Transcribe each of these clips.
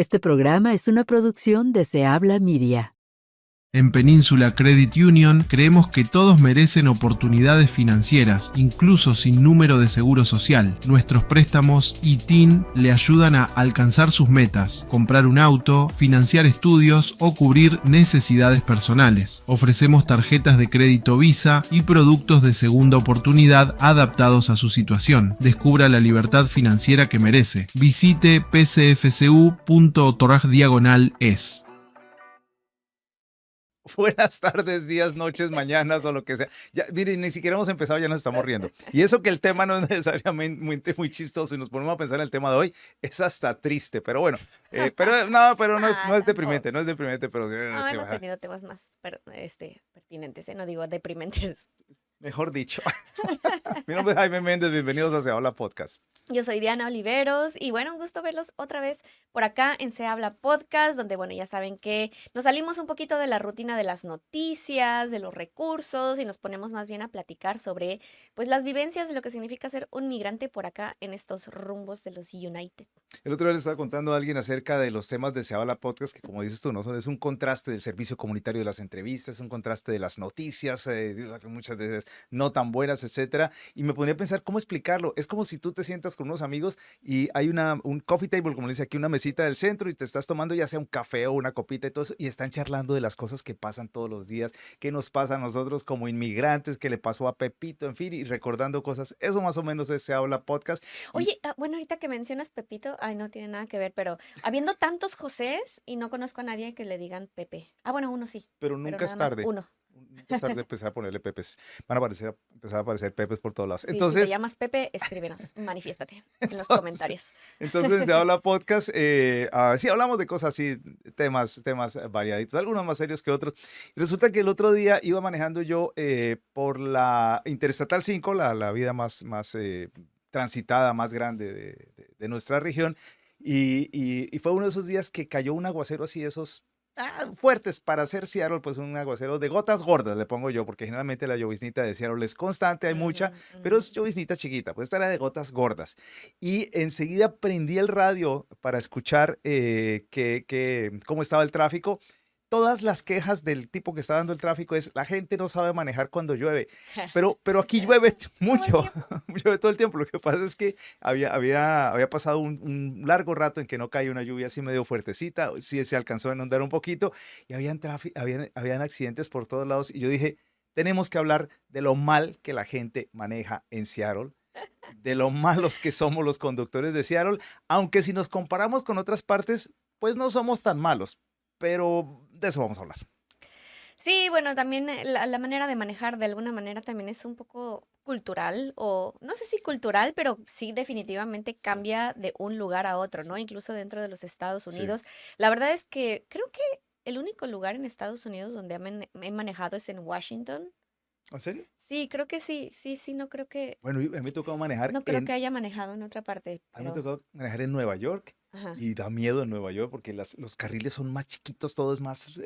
Este programa es una producción de Se Habla Media. En Península Credit Union creemos que todos merecen oportunidades financieras, incluso sin número de seguro social. Nuestros préstamos y TIN le ayudan a alcanzar sus metas, comprar un auto, financiar estudios o cubrir necesidades personales. Ofrecemos tarjetas de crédito Visa y productos de segunda oportunidad adaptados a su situación. Descubra la libertad financiera que merece. Visite pcfcu.org/es. Buenas tardes, días, noches, mañanas o lo que sea. Ya, miren, ni siquiera hemos empezado, ya nos estamos riendo. Y eso que el tema no es necesariamente muy chistoso y nos ponemos a pensar en el tema de hoy, es hasta triste, pero bueno. Pero no es deprimente, no es deprimente, pero sí, Hemos tenido temas más pertinentes, no digo deprimentes. mejor dicho. Mi nombre es Jaime Méndez, bienvenidos a Se Habla Podcast. Yo soy Diana Oliveros y bueno, un gusto verlos otra vez por acá en Se Habla Podcast, donde bueno, ya saben que nos salimos un poquito de la rutina de las noticias, de los recursos y nos ponemos más bien a platicar sobre pues las vivencias de lo que significa ser un migrante por acá en estos rumbos de los United. El otro día le estaba contando a alguien acerca de los temas de Se Habla Podcast, que como dices tú, ¿no? Es un contraste del servicio comunitario de las entrevistas, un contraste de las noticias, muchas veces no tan buenas, etcétera. Y me ponía a pensar cómo explicarlo. Es como si tú te sientas con unos amigos y hay un coffee table, como le dice aquí, una mesita del centro y te estás tomando ya sea un café o una copita y todo eso, y están charlando de las cosas que pasan todos los días, qué nos pasa a nosotros como inmigrantes, qué le pasó a Pepito, en fin, y recordando cosas. Eso más o menos es Se Habla Podcast. Oye, bueno, ahorita que mencionas Pepito, ay, no tiene nada que ver, pero habiendo tantos Josés y no conozco a nadie que le digan Pepe. Ah, bueno, uno sí, Pero pero nunca es nada más tarde. uno. Nunca es tarde empezar a ponerle pepes. Van a empezar a aparecer pepes por todos lados. Sí, si te Entonces, llamas Pepe, escríbenos, manifiéstate en los entonces, comentarios. entonces Se Habla Podcast. Sí, hablamos de cosas así, temas variaditos, algunos más serios que otros. Y resulta que el otro día iba manejando yo por la Interestatal 5, la vía más transitada, más grande de nuestra región. Y fue uno de esos días que cayó un aguacero así, esos fuertes para hacer Seattle, pues un aguacero de gotas gordas, le pongo yo, porque generalmente la lloviznita de Seattle es constante, hay mucha, pero es lloviznita chiquita, pues esta era de gotas gordas. Y enseguida prendí el radio para escuchar cómo estaba el tráfico. Todas las quejas del tipo que está dando el tráfico es, la gente no sabe manejar cuando llueve, pero aquí llueve mucho, llueve todo el tiempo. Lo que pasa es que había pasado un largo rato en que no caía una lluvia así medio fuertecita, sí se alcanzó a inundar un poquito y habían accidentes por todos lados y yo dije, tenemos que hablar de lo mal que la gente maneja en Seattle, de lo malos que somos los conductores de Seattle, aunque si nos comparamos con otras partes, pues no somos tan malos, pero de eso vamos a hablar. Sí, bueno, también la manera de manejar de alguna manera también es un poco cultural, o no sé si cultural, pero sí definitivamente Sí, cambia de un lugar a otro, ¿no? Incluso dentro de los Estados sí. Unidos. La verdad es que creo que el único lugar en Estados Unidos donde he manejado es en Washington. ¿En serio? Sí, creo que sí, sí, Bueno, y a mí me tocó manejar no creo que haya manejado en otra parte, a mí me pero, tocó manejar en Nueva York ajá, y da miedo en Nueva York porque los carriles son más chiquitos, todo es más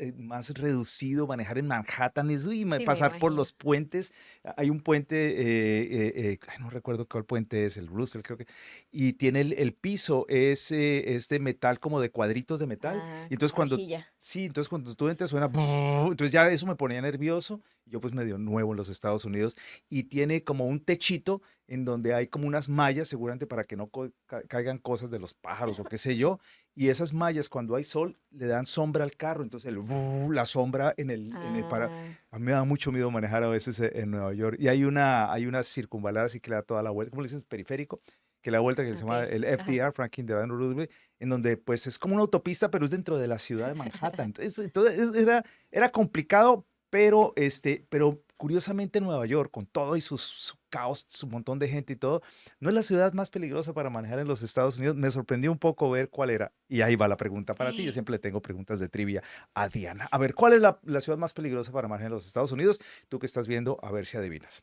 reducido. Manejar en Manhattan es sí me pasar por imagino. los puentes. Hay un puente, ay, no recuerdo cuál puente es, el Roosevelt creo que, y tiene el piso, es de metal, como de cuadritos de metal. Ah, Y como entonces cuando, rejilla. sí, entonces cuando tú entras suena, brrr, entonces ya eso me ponía nervioso. Yo pues medio nuevo en los Estados Unidos y tiene como un techito en donde hay como unas mallas, seguramente para que no caigan cosas de los pájaros o qué sé yo, y esas mallas cuando hay sol le dan sombra al carro, entonces la sombra para... Ah, A mí me da mucho miedo manejar a veces en Nueva York, y hay una circunvalar así que le da toda la vuelta, ¿cómo le dicen? Periférico, que la vuelta que se ok, llama el ajá. FDR, Franklin Delano Roosevelt, en donde pues es como una autopista, pero es dentro de la ciudad de Manhattan. Entonces era complicado, pero curiosamente Nueva York, con todo y su caos, su montón de gente y todo, no es la ciudad más peligrosa para manejar en los Estados Unidos. Me sorprendió un poco ver cuál era. Y ahí va la pregunta para ti. Yo siempre le tengo preguntas de trivia a Diana. A ver, ¿cuál es la ciudad más peligrosa para manejar en los Estados Unidos? Tú que estás viendo, a ver si adivinas.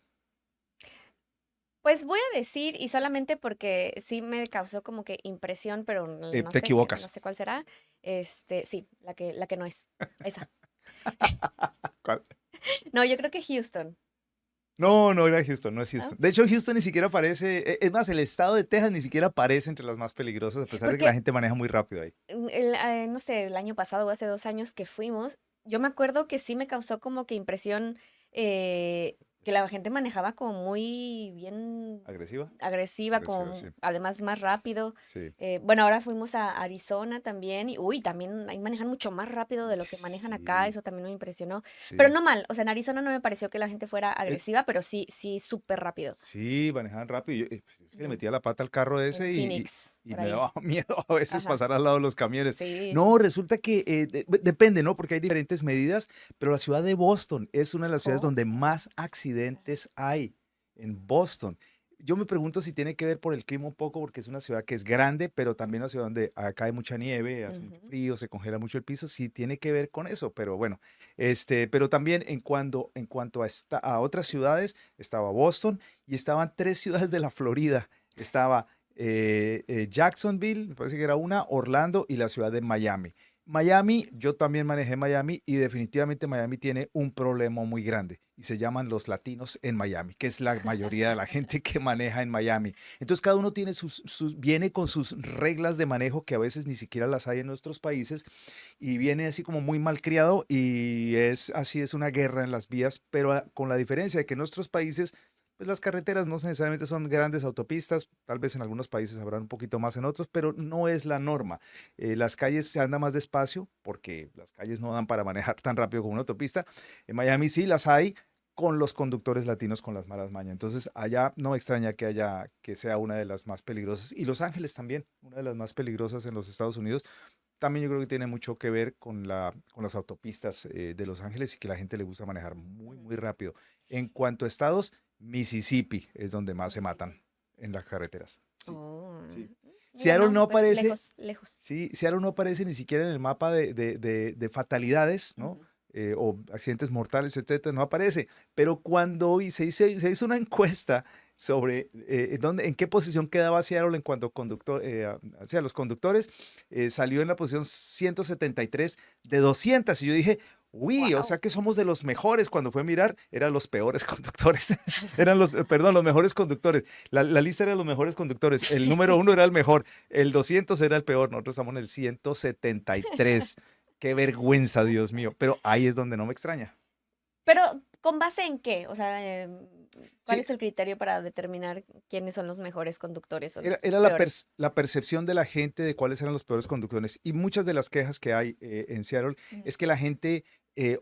Pues voy a decir, y solamente porque sí me causó como que impresión, pero Te no equivocas. sé cuál será. Sí, la que no es. Esa. ¿Cuál? No, yo creo que Houston. No, no era Houston, no es ¿no? Houston. De hecho, Houston ni siquiera aparece, es más, el estado de Texas ni siquiera aparece entre las más peligrosas, a pesar de que la Porque, gente maneja muy rápido ahí. no sé, el año pasado o hace 2 años que fuimos, yo me acuerdo que sí me causó como que impresión que la gente manejaba como muy bien ¿Agresiva? agresiva, Agresiva, sí. además más rápido. Sí. Bueno, ahora fuimos a Arizona también y, uy, también ahí manejan mucho más rápido de Uy, lo que manejan acá, sí, eso también me impresionó. Pero sí. no mal, o sea, en Arizona no me pareció que la gente fuera Eh, agresiva, pero sí, sí, súper rápido. Sí, manejaban rápido. Pues, es que le Ujú. metía la pata al carro En ese Phoenix, y por me ahí. daba miedo a veces Ajá. pasar al lado de los camiones. Sí, No, sí. resulta que depende, ¿no? Porque hay diferentes medidas, pero la ciudad de Boston es una de las ciudades Oh, donde wow. más accidentes hay, en Boston. Yo me pregunto si tiene que ver por el clima un poco, porque es una ciudad que es grande, pero también una ciudad donde acá hay mucha nieve, hace mucho Ujú. frío, se congela mucho el piso, sí tiene que ver con eso, pero bueno, pero también en cuanto a otras ciudades, estaba Boston y estaban tres ciudades de la Florida. Estaba Jacksonville, me parece que era una, Orlando y la ciudad de Miami. Miami, yo también manejé Miami y definitivamente Miami tiene un problema muy grande y se llaman los latinos en Miami, que es la mayoría de la gente que maneja en Miami. Entonces cada uno tiene viene con sus reglas de manejo que a veces ni siquiera las hay en nuestros países y viene así como muy mal criado y es así, es una guerra en las vías, pero con la diferencia de que en nuestros países pues las carreteras no necesariamente son grandes autopistas, tal vez en algunos países habrán un poquito más en otros, pero no es la norma. Las calles se anda más despacio porque las calles no dan para manejar tan rápido como una autopista. En Miami sí las hay con los conductores latinos con las malas mañas. Entonces allá no me extraña que sea una de las más peligrosas. Y Los Ángeles también, una de las más peligrosas en los Estados Unidos. También yo creo que tiene mucho que ver con las autopistas de Los Ángeles y que la gente le gusta manejar muy, muy rápido. En cuanto a estados, Mississippi es donde más se Mississippi. matan en las carreteras. Sí, Oh, sí. Seattle bueno, no pues aparece, lejos, lejos. sí, Seattle no aparece ni siquiera en el mapa de fatalidades, ¿no? Ujú. O accidentes mortales, etcétera, no aparece. Pero cuando se hizo una encuesta sobre en qué posición quedaba Seattle en cuanto hacia los conductores, salió en la posición 173 de 200. Y yo dije, uy, o Wow. sea que somos de los mejores. Cuando fue a mirar, eran los peores conductores. Eran perdón, los mejores conductores. La lista era los mejores conductores. El número uno era el mejor, el 200 era el peor. Nosotros estamos en el 173. Qué vergüenza, Dios mío. Pero ahí es donde no me extraña. Pero, ¿con base en qué? O sea, ¿cuál Sí, es el criterio para determinar quiénes son los mejores conductores o era, los era la, peores? la percepción de la gente de cuáles eran los peores conductores. Y muchas de las quejas que hay en Seattle Ujú. es que la gente eh,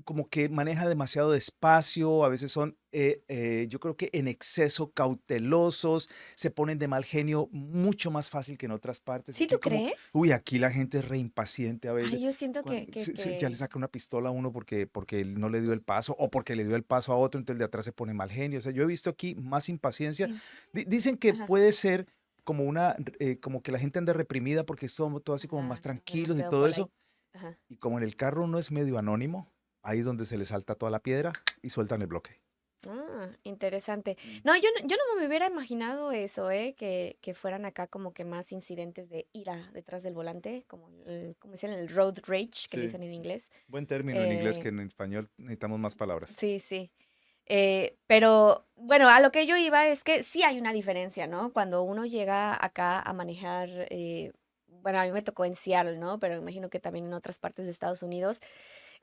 como que maneja demasiado despacio, a veces son, yo creo que en exceso cautelosos, se ponen de mal genio mucho más fácil que en otras partes. ¿Sí Aquí tú como, crees? uy, aquí la gente es re impaciente a veces. Ay, yo siento Ya le saca una pistola a uno porque él no le dio el paso o porque le dio el paso a otro, entonces el de atrás se pone mal genio. O sea, yo he visto aquí más impaciencia. en serio. Dicen que Ajá. puede ser como que la gente anda reprimida porque es todo así como más Ah, tranquilos y demasiado todo polite. eso. Ajá. Y como en el carro uno es medio anónimo, ahí es donde se le salta toda la piedra y sueltan el bloque. Ah, interesante. Mm. No, yo no me hubiera imaginado eso, que fueran acá como que más incidentes de ira detrás del volante, como dicen, el road rage, que le Sí, dicen en inglés. buen término en inglés Eh, que en español necesitamos más palabras. sí, sí. Pero bueno, a lo que yo iba es que sí hay una diferencia, ¿no? Cuando uno llega acá a manejar, bueno, a mí me tocó en Seattle, ¿no? Pero imagino que también en otras partes de Estados Unidos,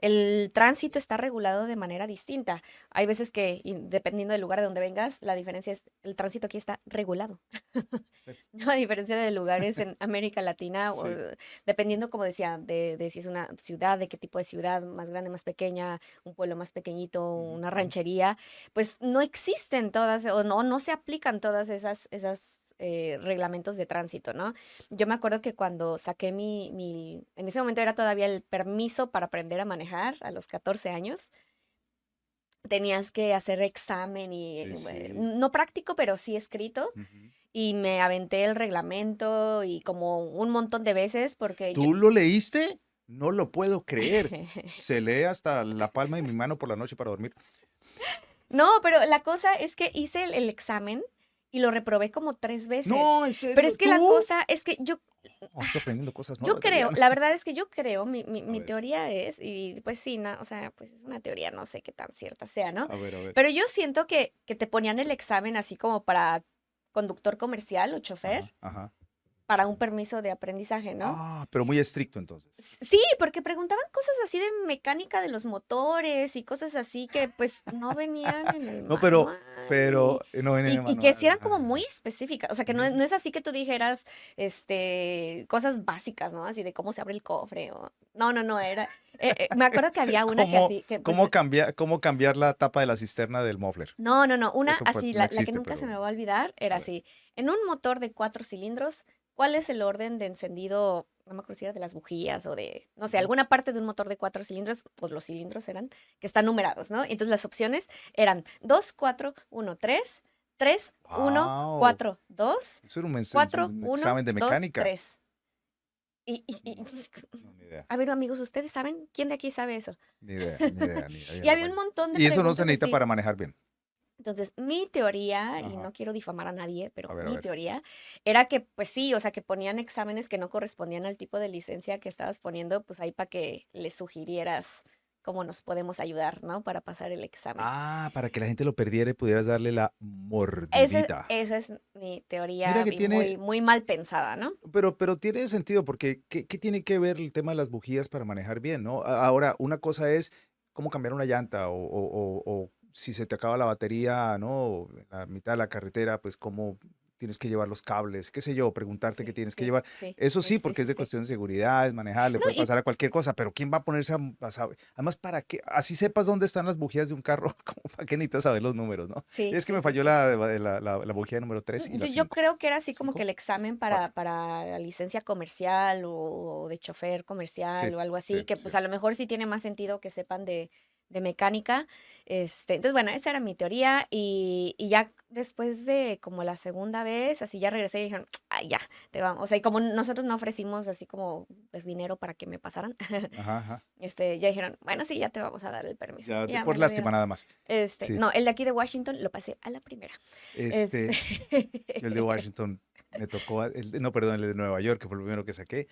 el tránsito está regulado de manera distinta. Hay veces que, y dependiendo del lugar de donde vengas, la diferencia es, el tránsito aquí está regulado. Sí, No, a diferencia de lugares en América Latina, sí, dependiendo, como decía, de si es una ciudad, de qué tipo de ciudad, más grande, más pequeña, un pueblo más pequeñito, ujú, una ujú. ranchería, pues no existen todas, o no se aplican todas esas reglamentos de tránsito, ¿no? Yo me acuerdo que cuando saqué en ese momento era todavía el permiso para aprender a manejar a los 14 años, tenías que hacer examen y, Sí, sí. no práctico, pero sí escrito, Ujú. y me aventé el reglamento y como un montón de veces porque yo ¿Tú lo leíste? No lo puedo creer. Se lee hasta la palma de mi mano por la noche para dormir. No, pero la cosa es que hice el examen y lo reprobé como 3 veces. No, en Pero serio, es que la ¿tú? cosa es que yo Estoy aprendiendo cosas Yo nuevas, creo, Adriana. la verdad es que yo creo, A mi ver, teoría es, y pues sí, o sea, pues es una teoría, no sé qué tan cierta sea, ¿no? a ver, a ver. Pero yo siento que te ponían el examen así como para conductor comercial o chofer, Ajá, ajá. para un permiso de aprendizaje, ¿no? Ah, pero muy estricto entonces. Sí, porque preguntaban cosas así de mecánica de los motores y cosas así que pues no venían en el No, manual no en el y que sí manual. eran como muy específicas, o sea, que no es así que tú dijeras, cosas básicas, ¿no? Así de cómo se abre el cofre o... No, me acuerdo que había una que ¿Cómo, así, que pues, cómo cambiar la tapa de la cisterna del muffler? no, una Eso pues así, no la que existe, nunca se pero me va a olvidar, a era ver. así, en un motor de 4 cilindros, ¿cuál es el orden de encendido? No me acuerdo si era de las bujías o de, no sé, Ujú. alguna parte de un motor de 4 cilindros, pues los cilindros eran, que están numerados, ¿no? Entonces las opciones eran 2, 4, 1, 3, 3, 1, Wow, 4, 2, eso era 4, un 1, examen de 2, mecánica. 3. Y No, no, ni idea, a ver, amigos, ¿ustedes saben? ¿Quién de aquí sabe eso? ni idea, ni idea, ni idea. Y había un Bueno. montón de Y eso no se preguntas necesita así. para manejar bien. Entonces, mi teoría, y Ajá. no quiero difamar a nadie, A pero ver, a mi ver. teoría era que, pues sí, o sea, que ponían exámenes que no correspondían al tipo de licencia que estabas poniendo, pues ahí para que les sugirieras cómo nos podemos ayudar, ¿no? Para pasar el examen. Ah, para que la gente lo perdiera y pudieras darle la mordidita. Esa es mi Mira teoría que y muy, tiene, muy mal pensada, ¿no? pero tiene sentido porque ¿qué tiene que ver el tema de las bujías para manejar bien, ¿no? Ahora, una cosa es cómo cambiar una llanta o si se te acaba la batería, ¿no? En la mitad de la carretera, pues cómo tienes que llevar los cables, qué sé yo, preguntarte qué Sí, tienes que sí, llevar. sí, Eso sí, sí, sí, porque sí, es de sí. cuestión de seguridad, es manejable, No, puede y pasar a cualquier cosa, pero ¿quién va a ponerse a saber? Además, ¿para qué? Así sepas dónde están las bujías de un carro, como para qué necesitas saber los números, ¿no? sí, Es que sí, me sí, falló sí. la bujía número 3 y la Yo 5. creo que era así como que ¿5? el examen 4. para la licencia comercial o de chofer Sí, comercial o algo sí, así, que sí. pues a lo mejor sí tiene más sentido que sepan de mecánica. Entonces, bueno, esa era mi teoría y ya después de como la segunda vez, así ya regresé y dijeron, ay, ya, te vamos. O sea, y como nosotros no ofrecimos así como pues dinero para que me pasaran, Ajá, ajá. ya dijeron, bueno, sí, ya te vamos a dar el permiso. Ya, Y ya por me lo lástima dieron. nada más. Sí. No, el de aquí de Washington lo pasé a la primera. Este, Este, yo el de Washington me tocó, no, perdón, el de Nueva York, que fue el primero que saqué,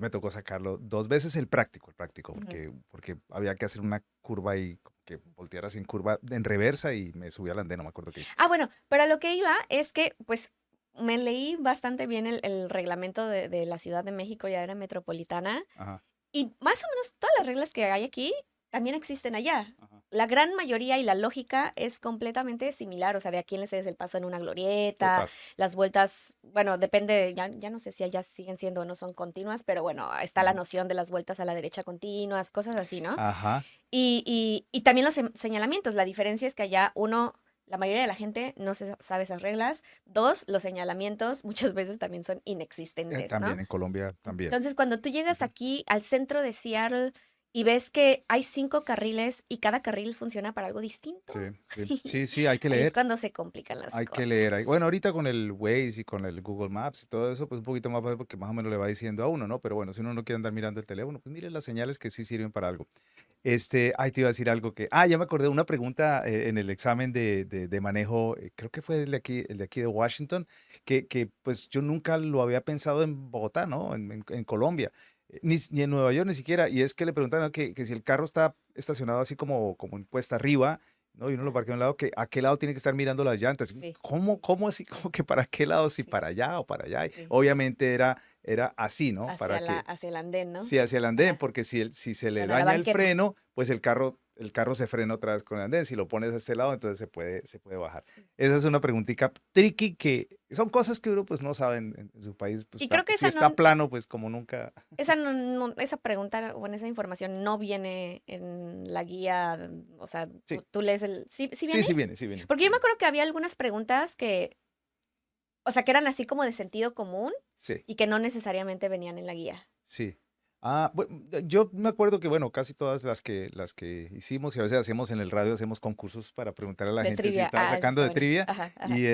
me tocó sacarlo 2 veces el práctico, Ujú. porque había que hacer una curva y que volteara sin curva en reversa y me subí al andén, no me acuerdo qué hice. Ah, bueno, pero a lo que iba es que, pues, me leí bastante bien el reglamento de la Ciudad de México y área metropolitana Ajá, y más o menos todas las reglas que hay aquí también existen allá. ajá. La gran mayoría y la lógica es completamente similar, o sea, de a quién le cedes el paso en una glorieta, Total. las vueltas, bueno, depende, ya no sé si allá siguen siendo o no son continuas, pero bueno, está la Ujú. noción de las vueltas a la derecha continuas, cosas así, ¿no? Ajá. Y también los señalamientos. La diferencia es que allá, uno, la mayoría de la gente no sabe esas reglas. Dos, los señalamientos muchas veces también son inexistentes, ¿no? También en Colombia, también. Entonces, cuando tú llegas Ujú. aquí al centro de Seattle y ves que hay 5 carriles y cada carril funciona para algo distinto, Sí, sí, sí, sí, hay que ahí es leer. cuando se complican las Hay que cosas. leer. Bueno, ahorita con el Waze y con el Google Maps y todo eso, pues un poquito más fácil porque más o menos le va diciendo a uno, ¿no? Pero bueno, si uno no quiere andar mirando el teléfono, pues mire las señales que sí sirven para algo. Te iba a decir algo que, ya me acordé, una pregunta en el examen de manejo, creo que fue el de aquí de Washington, que pues yo nunca lo había pensado en Bogotá, ¿no? En Colombia, ni en Nueva York ni siquiera, y es que le preguntaron que si el carro está estacionado así como en cuesta arriba, ¿no? Y uno lo Ajá, parquea a un lado, que a qué lado tiene que estar mirando las llantas. sí, ¿Cómo así? ¿Cómo que para qué lado? Si sí, para allá o para allá. Y sí. obviamente era así, ¿no? Para que, Hacia el andén, ¿no? sí, hacia el andén, Ajá. porque si se le Bueno, la daña el banqueta. freno, pues el carro se frena otra vez con el andén. Si lo pones a este lado, entonces se puede bajar. Sí. Esa es una preguntita tricky que son cosas que uno pues no sabe en su país. Pues Y creo que si esa está no, plano, pues como nunca. esa pregunta o en esa información no viene en la guía, o sea, Sí, tú lees el... ¿Sí, sí sí, viene? sí viene, sí viene. Porque Sí yo me viene. acuerdo que había algunas preguntas que, o sea, que eran así como de sentido común Sí, y que no necesariamente venían en la guía. sí. Yo me acuerdo que, bueno, casi todas las que hicimos y a veces hacemos en el radio, hacemos concursos para preguntar a la De gente si trivia. estaba Eso sacando está de bueno. trivia Ajá, y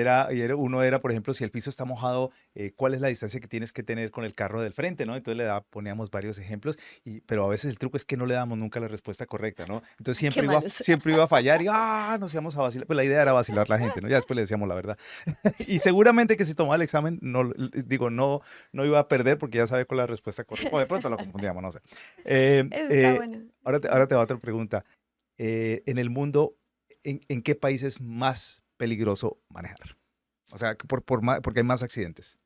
ajá. uno era, por ejemplo, si el piso está mojado, ¿cuál es la distancia que tienes que tener con el carro del frente, ¿no? Entonces poníamos varios ejemplos, pero a veces el truco es que no le damos nunca la respuesta correcta, ¿no? Entonces Qué malos. siempre iba a fallar y, nos íbamos a vacilar. Pues la idea era vacilar a la gente, ¿no? Ya después le decíamos la verdad. Y seguramente que si tomaba el examen, no iba a perder porque ya sabe cuál es la respuesta correcta. O de pronto lo confundíamos, no sé. Eh, Eso está eh, bueno. ahora, Eso te, está ahora bueno. te va otra pregunta. En el mundo, ¿en qué país es más peligroso manejar? O sea, porque hay más accidentes.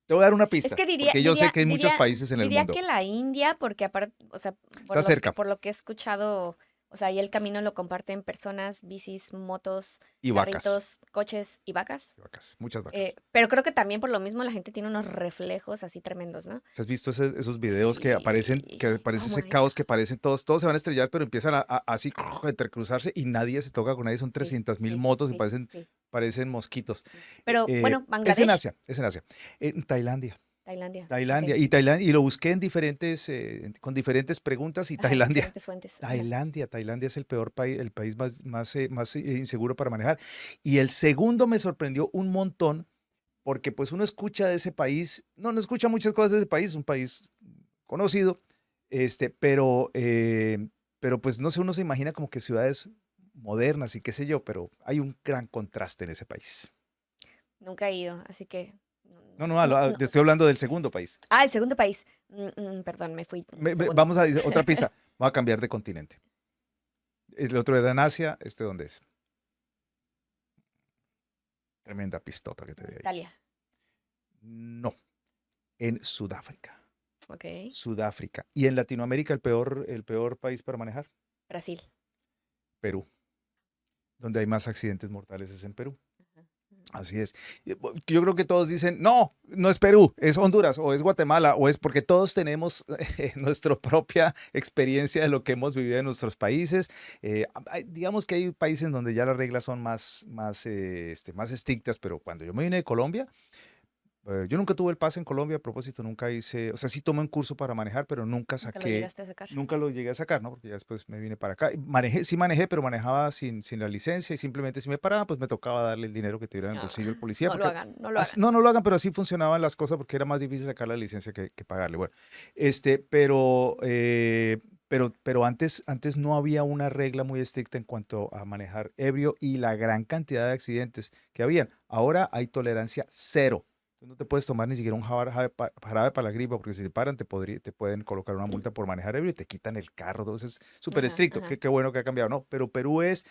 Te voy a dar una Es pista, que diría, porque yo sé diría, que hay muchos diría, países en el diría mundo. que la India, porque aparte, o sea, Está cerca. por lo que he escuchado, o sea, ahí el camino lo comparten personas, bicis, motos, Y vacas. carritos, coches y vacas. Muchas vacas. Pero creo que también por lo mismo la gente tiene unos reflejos así tremendos, ¿no? ¿Has visto esos videos que aparece Sí. ese my caos God. que parecen todos se van a estrellar, pero empiezan así a entrecruzarse y nadie se toca con nadie? Son Sí, 300.000 sí, motos y sí, sí, parecen mosquitos. sí. Pero bueno, Es en Bangladesh, Asia, es en Asia. En Tailandia. Tailandia, Tailandia, ok. y lo busqué con diferentes preguntas y Ajá, Tailandia, diferentes fuentes. Ajá. Tailandia es el peor país, el país más inseguro para manejar. Y el segundo me sorprendió un montón porque pues uno escucha de ese país, no escucha muchas cosas de ese país, un país conocido, pero pues no sé, uno se imagina como que ciudades modernas y qué sé yo, pero hay un gran contraste en ese país. Nunca he ido, así que Te estoy hablando del segundo país. El segundo país. Perdón, me fui. Segundo. Vamos a otra pista. Vamos a cambiar de continente. El otro era en Asia. ¿Dónde es? Tremenda pistota que te di ahí. Italia. No, en Sudáfrica. Ok. Sudáfrica. Y en Latinoamérica el peor país para manejar, Brasil. Perú. Donde hay más accidentes mortales es en Perú. Ajá, ajá. Así es. Yo creo que todos dicen, no es Perú, es Honduras o es Guatemala o es porque todos tenemos nuestra propia experiencia de lo que hemos vivido en nuestros países. Digamos que hay países donde ya las reglas son más estrictas, pero cuando yo me vine de Colombia, yo nunca tuve el pase en Colombia, a propósito, nunca hice, o sea, sí tomé un curso para manejar, pero Nunca lo llegaste a sacar. nunca lo llegué a sacar, ¿no? Porque ya después me vine para acá. Sí manejé, pero manejaba sin la licencia y simplemente si me paraba, pues me tocaba darle el dinero que tuviera en el bolsillo el policía. No lo Porque hagan, no lo hagan. no lo hagan, pero así funcionaban las cosas porque era más difícil sacar la licencia que pagarle. Bueno, pero antes no había una regla muy estricta en cuanto a manejar ebrio y la gran cantidad de accidentes que habían. Ahora hay tolerancia cero. Tú no te puedes tomar ni siquiera un jarabe para la gripa, porque si te paran te pueden colocar una multa por manejar ebrio y te quitan el carro. Entonces es súper Ajá, estricto. ajá. Qué bueno que ha cambiado, ¿no? Pero Perú es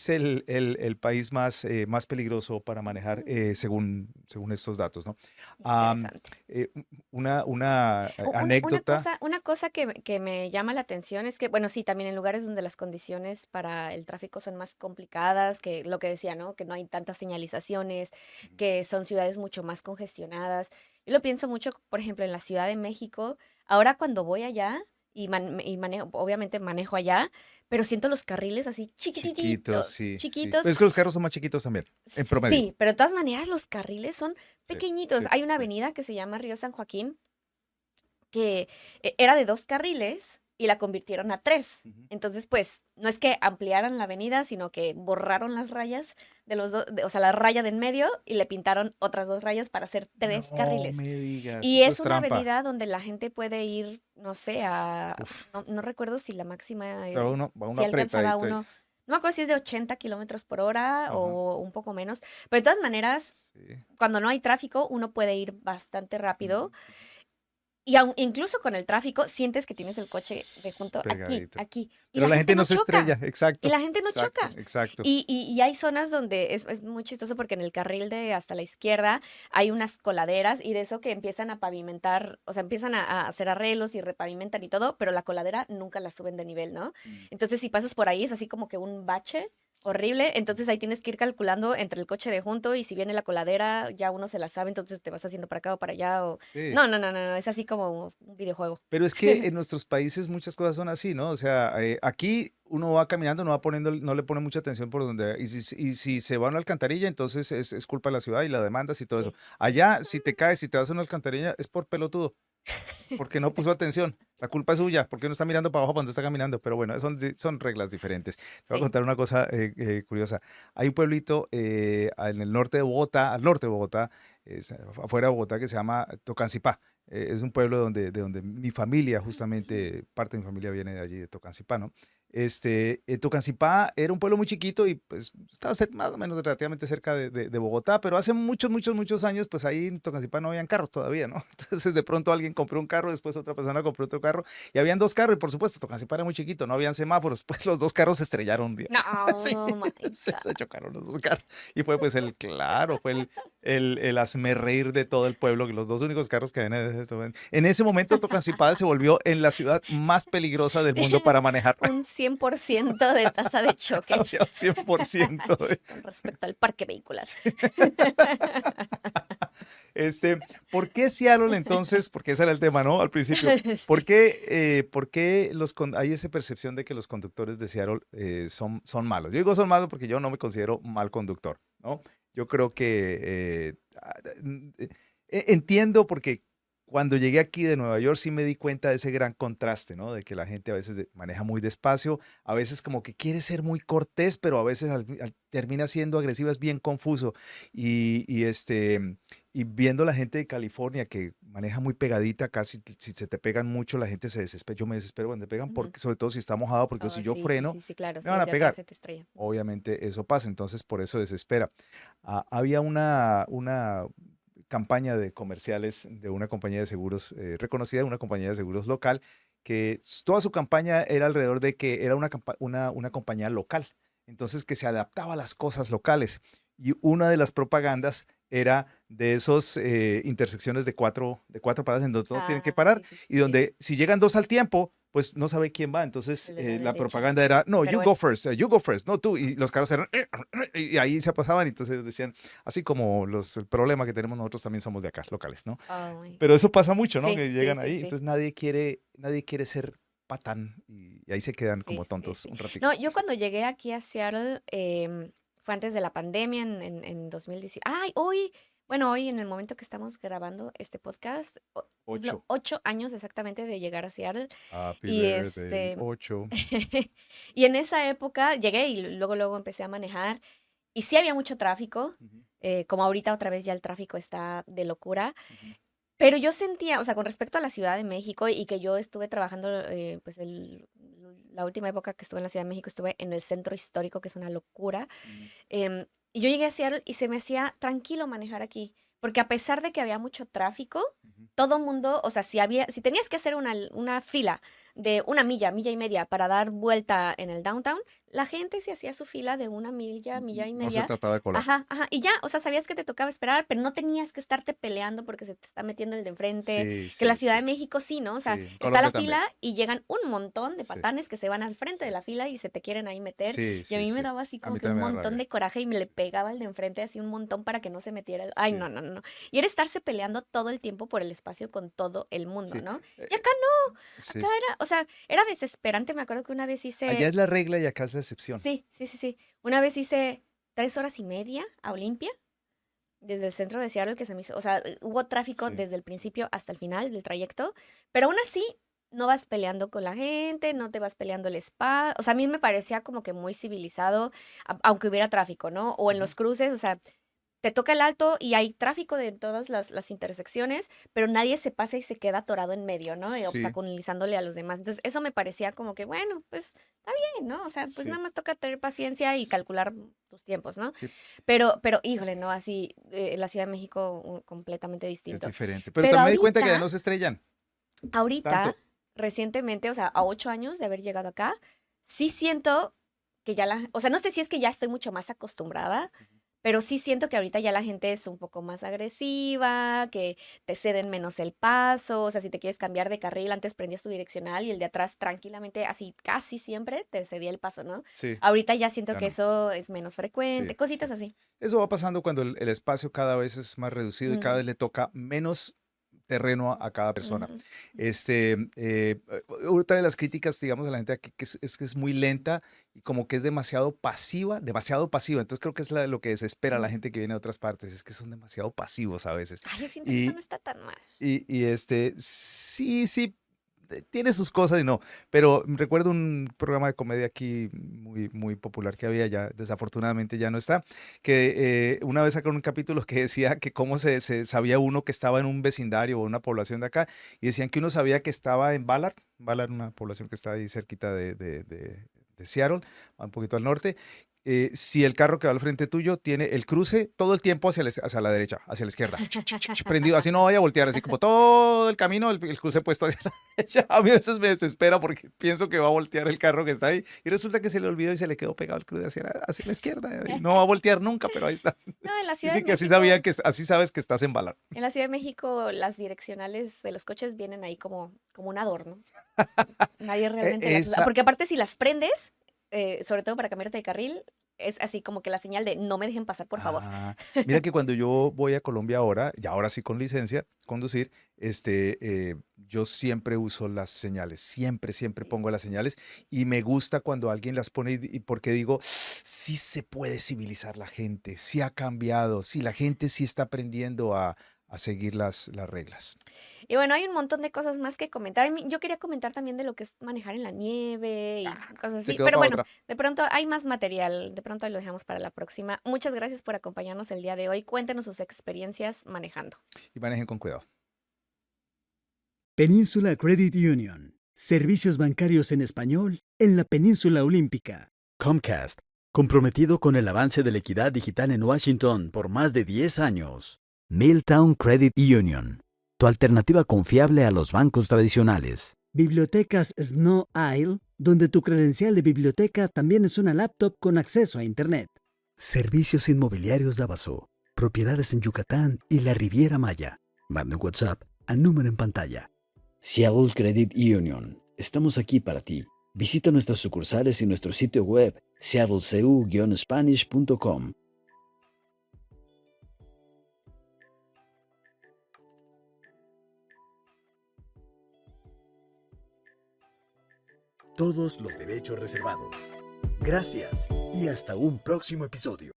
el país más peligroso para manejar según estos datos, ¿no? Am, Interesante. eh, una Una anécdota. cosa que me llama la atención es que, bueno, sí, también en lugares donde las condiciones para el tráfico son más complicadas, que lo que decía, ¿no? Que no hay tantas señalizaciones, que son ciudades mucho más congestionadas. Yo lo pienso mucho, por ejemplo, en la Ciudad de México. Ahora cuando voy allá y manejo, obviamente manejo allá, pero siento los carriles así Chiquitos, chiquititos, sí. chiquitos. Pero es que los carros son más chiquitos también, en promedio. Sí, pero de todas maneras los carriles son Sí, pequeñitos. sí, Hay una sí. avenida que se llama Río San Joaquín que era de 2 carriles y la convirtieron a 3. Ujú. Entonces, pues, no es que ampliaran la avenida, sino que borraron las rayas de los dos, o sea, la raya de en medio y le pintaron otras 2 rayas para hacer 3 No carriles. me digas, Y eso es es una trampa. avenida donde la gente puede ir, no sé, Uf, no recuerdo si la máxima, o sea, va uno si alcanzaba apretadito ahí. uno, no me acuerdo si es de 80 kilómetros por hora Ajá, o un poco menos, pero de todas maneras, sí. cuando no hay tráfico, uno puede ir bastante rápido. Ujú. Y incluso con el tráfico, sientes que tienes el coche de junto aquí, Pegadito. aquí. Y Pero la la gente no se choca. estrella, Y exacto, la gente no exacto, choca. exacto. Y hay zonas donde es muy chistoso porque en el carril de hasta la izquierda hay unas coladeras y de eso que empiezan a pavimentar, o sea, empiezan a hacer arreglos y repavimentan y todo, pero la coladera nunca la suben de nivel, ¿no? Entonces, si pasas por ahí es así como que un bache horrible, entonces ahí tienes que ir calculando entre el coche de junto y si viene la coladera, ya uno se la sabe, entonces te vas haciendo para acá o para allá o... Sí. No, es así como un videojuego. Pero es que en nuestros países muchas cosas son así, ¿no? O sea, aquí uno va caminando, no le pone mucha atención por donde, y si se va a una alcantarilla, entonces es culpa de la ciudad y la demandas y todo eso. Sí, sí. Allá, si te caes, si te vas a una alcantarilla, es por pelotudo. porque no puso atención. La culpa es suya, porque no está mirando para abajo cuando está caminando. Pero bueno, son reglas diferentes. Te voy a Sí. contar una cosa curiosa. Hay un pueblito en el norte de Bogotá, al norte de Bogotá, afuera de Bogotá, que se llama Tocancipá. Es un pueblo de donde mi familia, justamente, parte de mi familia viene de allí, de Tocancipá, ¿no? Tocancipá era un pueblo muy chiquito y pues estaba más o menos relativamente cerca de Bogotá, pero hace muchos años, pues ahí en Tocancipá no habían carros todavía, ¿no? Entonces de pronto alguien compró un carro, después otra persona compró otro carro y habían dos carros y por supuesto Tocancipá era muy chiquito, no habían semáforos, pues los dos carros se estrellaron un día. Sí, No, my se God. chocaron los dos carros y fue pues claro, fue el hazmerreír de todo el pueblo, que los dos únicos carros que habían en ese momento Tocancipá se volvió en la ciudad más peligrosa del mundo para manejar. Un 100% de tasa de choque Había 100%. con respecto al parque vehicular. ¿Por qué Seattle entonces? Porque ese era el tema, ¿no? Al principio. ¿Por Sí. qué hay esa percepción de que los conductores de Seattle son malos? Yo digo son malos porque yo no me considero mal conductor, ¿no? Yo creo que entiendo porque cuando llegué aquí de Nueva York sí me di cuenta de ese gran contraste, ¿no? De que la gente a veces maneja muy despacio, a veces como que quiere ser muy cortés, pero a veces termina siendo agresiva, es bien confuso. Y viendo la gente de California que maneja muy pegadita, casi si se te pegan mucho, la gente se desespera. Yo me desespero cuando te pegan, Ujú. porque, sobre todo si está mojado, porque Oh, si yo sí, sí, freno, sí, sí, claro, me sí, van el a de atrás pegar. se te estrella. Obviamente eso pasa, entonces por eso desespera. Había una campaña de comerciales de una compañía de seguros reconocida, una compañía de seguros local, que toda su campaña era alrededor de que era una compañía local, entonces que se adaptaba a las cosas locales. Y una de las propagandas era de esos intersecciones de cuatro paradas en donde todos tienen que Ah, parar sí, sí, sí, y sí. donde si llegan dos al tiempo, pues no sabe quién va. Entonces Se le da la derecha. propaganda era, no, Pero you go first, no tú. Y los carros eran, y ahí se pasaban. Y entonces decían, así como el problema que tenemos nosotros también somos de acá, locales, ¿no? oh, my. Pero eso pasa mucho, ¿no? Sí, Que sí, llegan sí, ahí, sí. entonces nadie quiere ser patán y ahí se quedan como Sí, sí, tontos sí. un ratico. No, yo cuando llegué aquí a Seattle, fue antes de la pandemia, en 2010. Ay, hoy en el momento que estamos grabando este podcast, cumplo 8. 8 años exactamente de llegar a Seattle. Happy Y birthday, 8. y en esa época llegué y luego empecé a manejar. Y sí había mucho tráfico, Ujú, como ahorita otra vez ya el tráfico está de locura. ujú, Pero yo sentía, o sea, con respecto a la Ciudad de México y que yo estuve trabajando, pues la última época que estuve en la Ciudad de México estuve en el centro histórico, que es una locura. ujú, Y yo llegué a Seattle y se me hacía tranquilo manejar aquí, porque a pesar de que había mucho tráfico, ujú. todo mundo, o sea, si tenías que hacer una fila de 1 milla, 1 milla y media para dar vuelta en el downtown, la gente se hacía su fila de 1 milla, milla y No se media. trataba de colar. Ajá, ajá, y ya, o sea, sabías que te tocaba esperar, pero no tenías que estarte peleando porque se te está metiendo el de enfrente, Sí, que la sí, Ciudad de sí. México sí, ¿no? O sea, Sí, en está la Colombia también. fila y llegan un montón de Sí, patanes que se van al frente de sí. la fila y se te quieren ahí meter. Sí, Y a sí, mí me sí. daba así A como mí que un también me da montón rabia. de coraje y me le pegaba al de enfrente así un montón para que no se metiera. Ay, no, Sí, no, no, no. Y era estarse peleando todo el tiempo por el espacio con todo el mundo, sí. ¿no? eh, Y acá sí. acá era, o sea, era desesperante. Me acuerdo que una vez Allá hice, es la regla y acá es la excepción. sí, sí, sí, sí. Una vez hice 3 horas y media a Olimpia, desde el centro de Seattle, que se me hizo, o sea, hubo tráfico Sí, desde el principio hasta el final del trayecto, pero aún así no vas peleando con la gente, no te vas peleando el spa, o sea, a mí me parecía como que muy civilizado, aunque hubiera tráfico, ¿no? O en ujú, los cruces, o sea, te toca el alto y hay tráfico de todas las intersecciones, pero nadie se pasa y se queda atorado en medio, ¿no? sí, Obstaculizándole a los demás. Entonces, eso me parecía como que, bueno, pues está bien, ¿no? O sea, pues sí, nada más toca tener paciencia y sí, calcular tus tiempos, ¿no? sí, Pero, híjole, no, así, la Ciudad de México completamente es distinto. diferente. Pero Pero también me di cuenta que ya ahorita, no se estrellan ahorita, tanto. recientemente, o sea, a 8 años de haber llegado acá, sí siento que ya o sea, no sé si es que ya estoy mucho más acostumbrada, pero sí siento que ahorita ya la gente es un poco más agresiva, que te ceden menos el paso, o sea, si te quieres cambiar de carril, antes prendías tu direccional y el de atrás tranquilamente, así casi siempre te cedía el paso, ¿no? Sí, Ahorita ya siento ya que no. eso es menos frecuente, Sí, cositas sí. así. Eso va pasando cuando el espacio cada vez es más reducido y cada Ujú. vez le toca menos terreno a cada persona. Ujú. Otra de las críticas, digamos, a la gente aquí que es muy lenta y como que es demasiado pasiva, demasiado pasiva. Entonces creo que es lo que desespera a la Mm. gente que viene de otras partes, es que son demasiado pasivos a veces. Ay, yo siento que eso no Y, está tan mal. sí, sí, tiene sus cosas y no, pero recuerdo un programa de comedia aquí muy, muy popular que había, ya desafortunadamente ya no está, que una vez sacaron un capítulo que decía que cómo se sabía uno que estaba en un vecindario o una población de acá, y decían que uno sabía que estaba en Ballard, Ballard, una población que está ahí cerquita de Seattle, un poquito al norte. Si el carro que va al frente tuyo tiene el cruce todo el tiempo hacia la derecha, hacia la izquierda, prendido, así no vaya a voltear, así como todo el camino, el cruce puesto hacia la derecha. A mí a veces me desespera porque pienso que va a voltear el carro que está ahí y resulta que se le olvidó y se le quedó pegado el cruce hacia la izquierda y no va a voltear nunca, pero ahí está. No, en la Ciudad de Dice que así México, así sabes que estás en Ballard. en la Ciudad de México, las direccionales de los coches vienen ahí como un adorno. Nadie realmente las usa. Esa, Porque aparte, si las prendes, sobre todo para cambiarte de carril, es así como que la señal de no me dejen pasar, por favor. Ah, mira que cuando yo voy a Colombia ahora, y ahora sí con licencia, conducir, yo siempre uso las señales, siempre, siempre Sí. pongo las señales y me gusta cuando alguien las pone y porque digo, sí se puede civilizar la gente, sí ha cambiado, sí la gente sí está aprendiendo a seguir las reglas. Y bueno, hay un montón de cosas más que comentar. Yo quería comentar también de lo que es manejar en la nieve y cosas Se así. quedó Pero para bueno, otra de pronto hay más material. De pronto ahí lo dejamos para la próxima. Muchas gracias por acompañarnos el día de hoy. Cuéntenos sus experiencias manejando. y manejen con cuidado. Península Credit Union. Servicios bancarios en español en la península olímpica. Comcast. Comprometido con el avance de la equidad digital en Washington por más de 10 años. Milltown Credit Union. Tu alternativa confiable a los bancos tradicionales. Bibliotecas Snow Isle, donde tu credencial de biblioteca también es una laptop con acceso a Internet. Servicios inmobiliarios Davaso. Propiedades en Yucatán y la Riviera Maya. Manda un WhatsApp al número en pantalla. Seattle Credit Union. Estamos aquí para ti. Visita nuestras sucursales y nuestro sitio web seattlecu-spanish.com. Todos los derechos reservados. Gracias y hasta un próximo episodio.